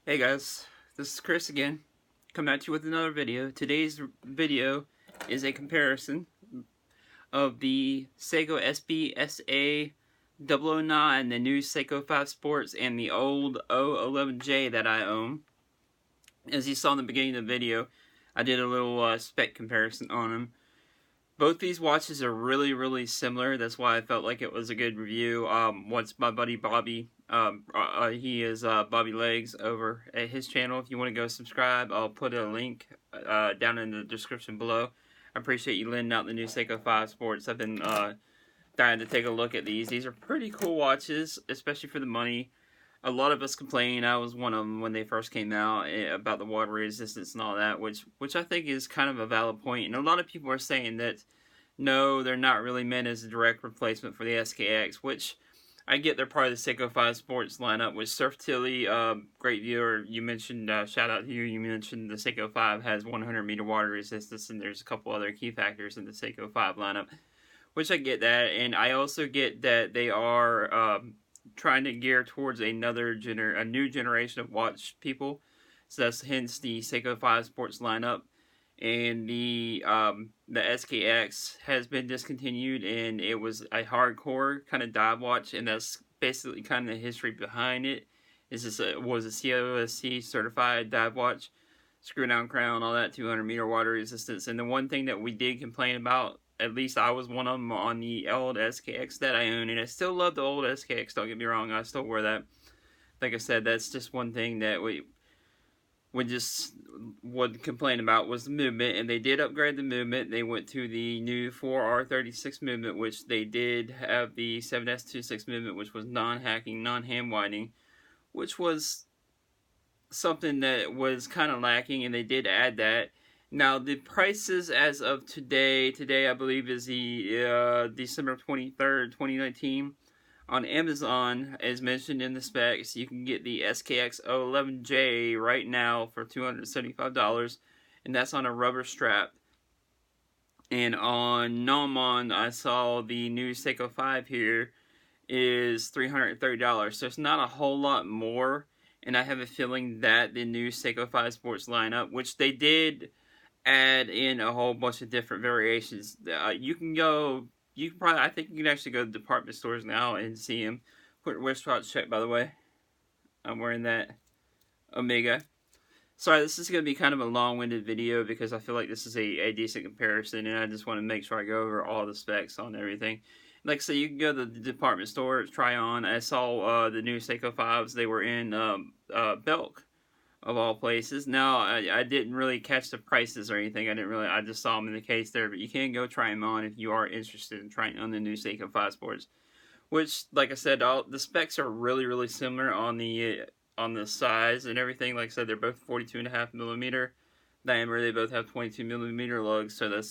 Hey guys, this is Chris again, coming at you with another video. Today's video is a comparison of the Seiko Sbsa 009, the new Seiko 5 Sports, and the old 011J that I own. As you saw in the beginning of the video, I did a little spec comparison on them. Both these watches are really similar. That's why I felt like it was a good review. Once my buddy Bobby, he is Bobby Legs over at his channel. If you want to go subscribe, I'll put a link down in the description below. I appreciate you lending out the new Seiko 5 Sports. I've been dying to take a look at these. These are pretty cool watches, especially for the money. A lot of us complained, I was one of them when they first came out, about the water resistance and all that, which I think is kind of a valid point. And a lot of people are saying that no, they're not really meant as a direct replacement for the SKX, which I get they're part of the Seiko 5 Sports lineup. With Surf Tilly, great viewer, you mentioned, shout out to you, you mentioned the Seiko 5 has 100 meter water resistance, and there's a couple other key factors in the Seiko 5 lineup, which I get that. And I also get that they are trying to gear towards a new generation of watch people. So that's hence the Seiko 5 Sports lineup. And the SKX has been discontinued, and it was a hardcore kind of dive watch, and that's basically kind of the history behind it. Was a COSC certified dive watch, screw down crown, all that, 200 meter water resistance. And the one thing that we did complain about, at least I was one of them on the old SKX that I own, and I still love the old SKX, don't get me wrong, I still wear that. Like I said, that's just one thing that we just would complain about, was the movement, and they did upgrade the movement. They went to the new 4R36 movement, which they did have the 7S26 movement, which was non-hacking, non-hand winding, which was something that was kind of lacking, and they did add that. Now, the prices as of today I believe is the December 23rd, 2019, on Amazon, as mentioned in the specs, you can get the SKX 011J right now for $275, and that's on a rubber strap. And on Nomon, I saw the new Seiko 5 here is $330, so it's not a whole lot more. And I have a feeling that the new Seiko 5 Sports lineup, which they did add in a whole bunch of different variations, you can probably, I think you can actually go to department stores now and see them. Put your wristwatch check, by the way. I'm wearing that Omega. Sorry, this is going to be kind of a long-winded video because I feel like this is a decent comparison, and I just want to make sure I go over all the specs on everything. Like I said, you can go to the department store, try on. I saw the new Seiko 5s. They were in Belk, of all places. Now, I didn't really catch the prices or anything. I just saw them in the case there, but you can go try them on if you are interested in trying on the new Seiko 5 Sports. Which, like I said, the specs are really similar on the size and everything. Like I said, they're both 42.5 millimeter diameter. They both have 22 millimeter lugs, so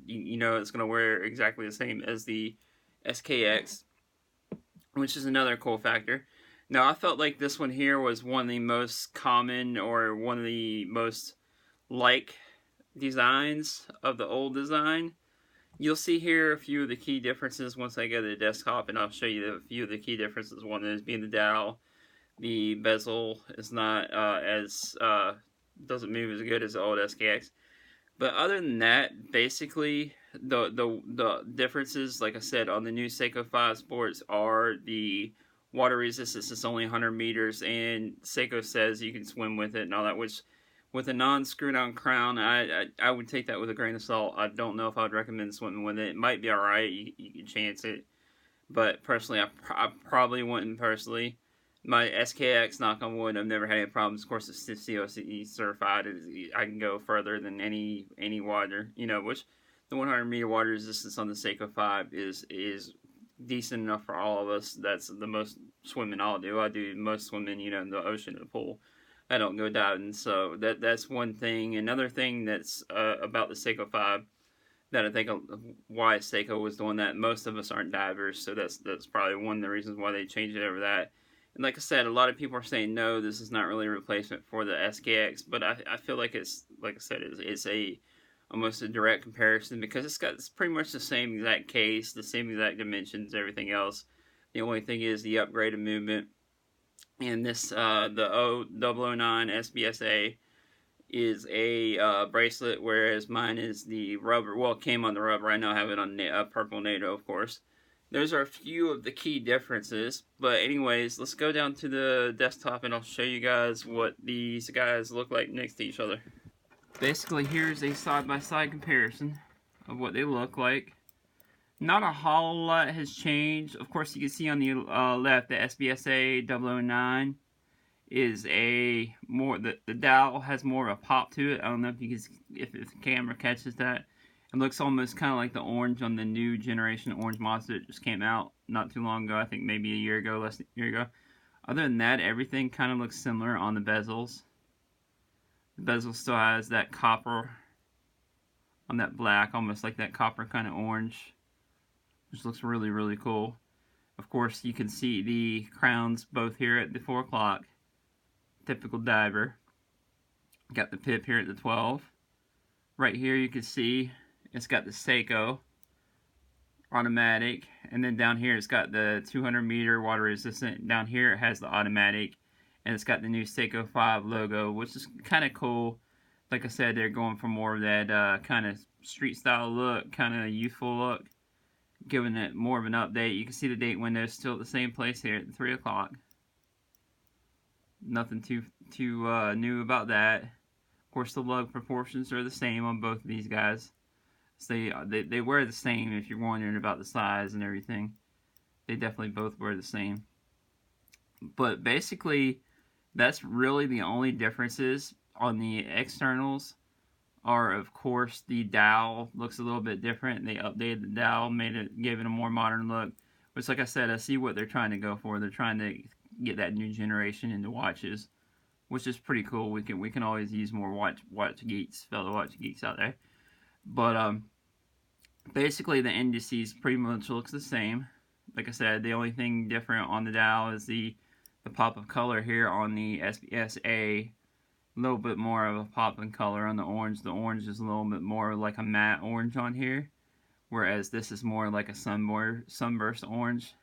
you know it's going to wear exactly the same as the SKX, which is another cool factor. Now, I felt like this one here was one of the most common, or one of the most like designs of the old design. You'll see here a few of the key differences once I go to the desktop, and I'll show you a few of the key differences. One is being the dial. The bezel is not doesn't move as good as the old SKX. But other than that, basically, the differences, like I said, on the new Seiko 5 Sports are the water resistance is only 100 meters, and Seiko says you can swim with it and all that, which with a non-screw-down crown, I would take that with a grain of salt. I don't know if I would recommend swimming with it. It might be alright, you can chance it, but personally, I probably wouldn't personally. My SKX, knock on wood, I've never had any problems. Of course, it's COSC certified. I can go further than any water, which the 100 meter water resistance on the Seiko 5 is decent enough for all of us. That's the most swimming I'll do. I do most swimming, in the ocean and the pool. I don't go diving, so that's one thing. Another thing that's about the Seiko 5 that I think why Seiko was doing that. Most of us aren't divers, so that's probably one of the reasons why they changed it over that. And like I said, a lot of people are saying no, this is not really a replacement for the SKX, but I feel like it's, like I said, it's almost a direct comparison, because it's pretty much the same exact case, the same exact dimensions, everything else. The only thing is the upgraded movement And this, the 009 Sbsa is a bracelet, whereas mine is the rubber. Well, it came on the rubber. I now have it on purple NATO, of course. Those are a few of the key differences. But anyways, let's go down to the desktop and I'll show you guys what these guys look like next to each other. Basically, here's a side-by-side comparison of what they look like. Not a whole lot has changed. Of course, you can see on the left, the Sbsa 009 is a more, the dial has more of a pop to it. I don't know if you can, if the camera catches that. It looks almost kind of like the orange on the new generation orange monster that just came out not too long ago. I think maybe a year ago, less than a year ago. Other than that, everything kind of looks similar on the bezels. The bezel still has that copper on that black, almost like that copper kind of orange, which looks really, really cool. Of course, you can see the crowns both here at the 4 o'clock. Typical diver. Got the pip here at the 12. Right here you can see it's got the Seiko automatic, and then down here it's got the 200 meter water resistant. Down here it has the automatic, and it's got the new Seiko 5 logo, which is kind of cool. Like I said, they're going for more of that kind of street style look, kind of youthful look, giving it more of an update. You can see the date window is still at the same place here at 3 o'clock. Nothing too new about that. Of course, the lug proportions are the same on both of these guys. So they wear the same if you're wondering about the size and everything. They definitely both wear the same. But basically, that's really the only differences on the externals. Are, of course, the dial looks a little bit different. They updated the dial, gave it a more modern look. Which, like I said, I see what they're trying to go for. They're trying to get that new generation into watches, which is pretty cool. We can always use more watch geeks, fellow watch geeks out there. But basically, the indices pretty much looks the same. Like I said, the only thing different on the dial is the pop of color here on the Sbsa. A little bit more of a pop in color on the orange. The orange is a little bit more like a matte orange on here, whereas this is more like a sunburst orange.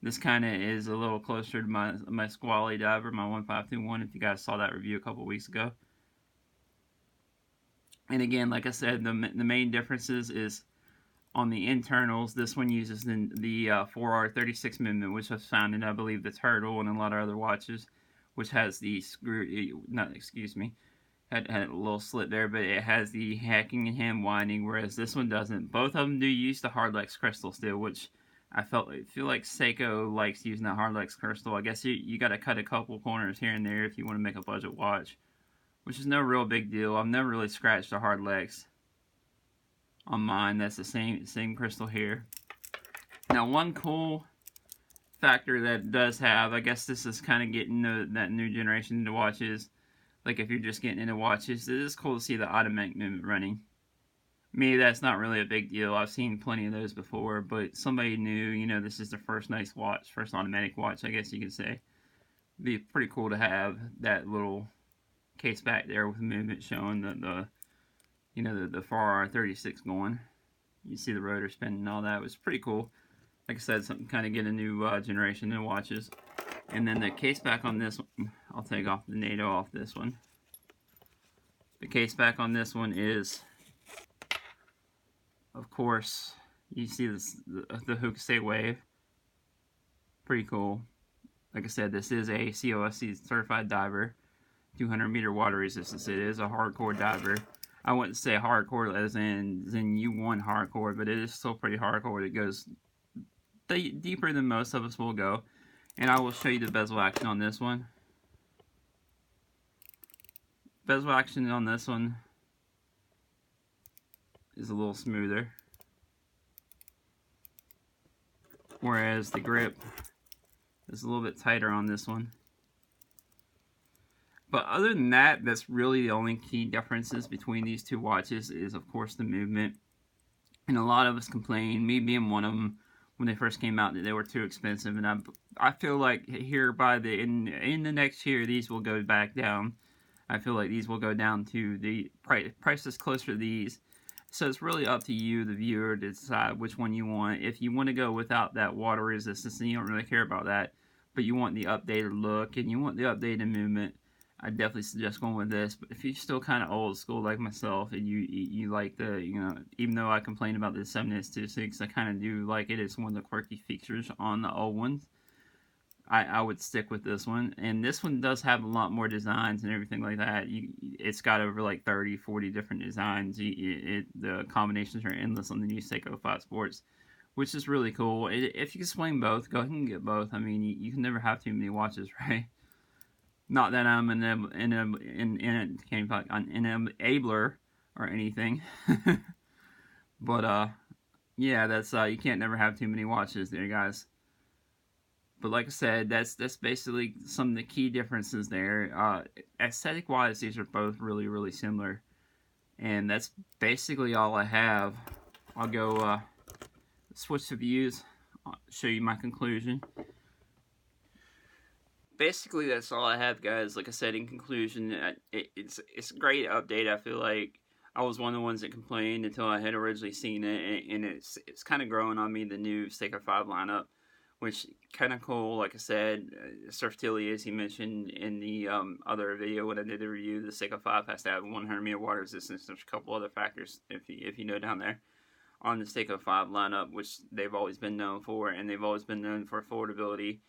This kind of is a little closer to my Squally diver, my 1521, if you guys saw that review a couple weeks ago. And again, like I said, the main differences is on the internals. This one uses the 4R36 movement, which was found in, I believe, the Turtle and a lot of other watches, which has the had a little slit there, but it has the hacking and hand winding, whereas this one doesn't. Both of them do use the Hardlex crystal still, which I feel like Seiko likes using that Hardlex crystal. I guess you got to cut a couple corners here and there if you want to make a budget watch, which is no real big deal. I've never really scratched a Hardlex on mine. That's the same crystal here. Now, one cool factor that does have, I guess this is kind of getting that new generation into watches. Like if you're just getting into watches, it is cool to see the automatic movement running. Me, that's not really a big deal. I've seen plenty of those before, but somebody new, you know, this is their first nice watch, first automatic watch, I guess you could say. It'd be pretty cool to have that little case back there with movement showing the 4R36 going. You see the rotor spinning and all that. It was pretty cool. Like I said, something kind of get a new generation in watches. And then the case back on this one, I'll take off the NATO off this one. The case back on this one is, of course, you see this, the Hokusai Wave. Pretty cool. Like I said, this is a COSC certified diver. 200 meter water resistance. It is a hardcore diver. I wouldn't say hardcore as in U1 hardcore, but it is still pretty hardcore. It goes deeper than most of us will go. And I will show you the bezel action on this one. Bezel action on this one is a little smoother, whereas the grip is a little bit tighter on this one. But other than that, that's really the only key differences between these two watches is, of course, the movement. And a lot of us complained, me being one of them, when they first came out, that they were too expensive. And I feel like here by in the next year, these will go back down. I feel like these will go down to the prices closer to these. So it's really up to you, the viewer, to decide which one you want. If you want to go without that water resistance, and you don't really care about that, but you want the updated look and you want the updated movement, I definitely suggest going with this. But if you're still kind of old school like myself, and you like the, you know, even though I complain about the 7S26, I kind of do like it. It's one of the quirky features on the old ones. I would stick with this one, and this one does have a lot more designs and everything like that. It's got over like 30, 40 different designs. The combinations are endless on the new Seiko 5 Sports, which is really cool. If you can swing both, go ahead and get both. I mean, you can never have too many watches, right? Not that I'm an enabler or anything, but yeah, that's you can't never have too many watches there, guys. But like I said, that's basically some of the key differences there. Aesthetic wise, these are both really similar, and that's basically all I have. I'll go switch to views, show you my conclusion. Basically, that's all I have, guys. Like I said, in conclusion, it's a great update. I feel like I was one of the ones that complained until I had originally seen it, and it's kind of growing on me, the new Seiko 5 lineup, which kind of cool. Like I said, Surf Tilly, as he mentioned in the other video when I did the review, the Seiko 5 has to have 100 meter water resistance. There's a couple other factors, if you know down there, on the Seiko 5 lineup, which they've always been known for, and they've always been known for affordability.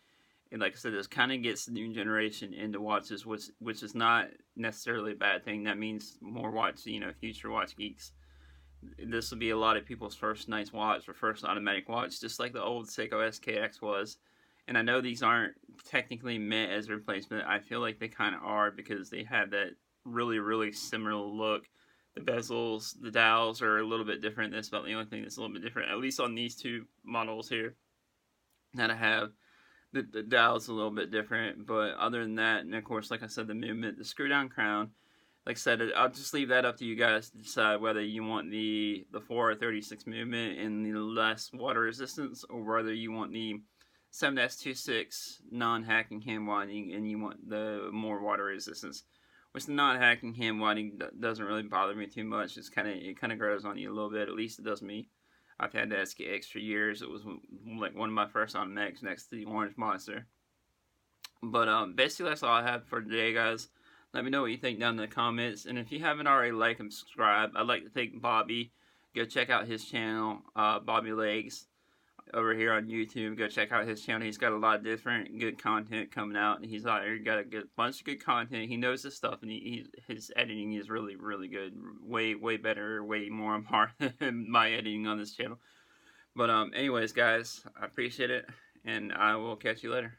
And like I said, this kind of gets the new generation into watches, which is not necessarily a bad thing. That means more watch, future watch geeks. This will be a lot of people's first nice watch or first automatic watch, just like the old Seiko Skx was. And I know these aren't technically meant as a replacement. I feel like they kind of are, because they have that really similar look. The bezels, the dials are a little bit different. That's about the only thing that's a little bit different, at least on these two models here that I have. The dial's a little bit different, but other than that, and of course, like I said, the movement, the screw down crown, like I said, I'll just leave that up to you guys to decide whether you want the 4 or 36 movement and the less water resistance, or whether you want the 7S26 non-hacking hand winding and you want the more water resistance. Which the non-hacking hand winding doesn't really bother me too much. It kind of grows on you a little bit. At least it does me. I've had the Skx for years. It was like one of my first automatics next to the Orange Monster. But basically that's all I have for today, guys. Let me know what you think down in the comments. And if you haven't already, like and subscribe. I'd like to thank Bobby. Go check out his channel, Bobby Legs, over here on YouTube. Go check out his channel. He's got a lot of different good content coming out. He's out here got a bunch of good content. He knows his stuff, and his editing is really good. Way better, way more on par than my editing on this channel. But anyways, guys, I appreciate it, and I will catch you later.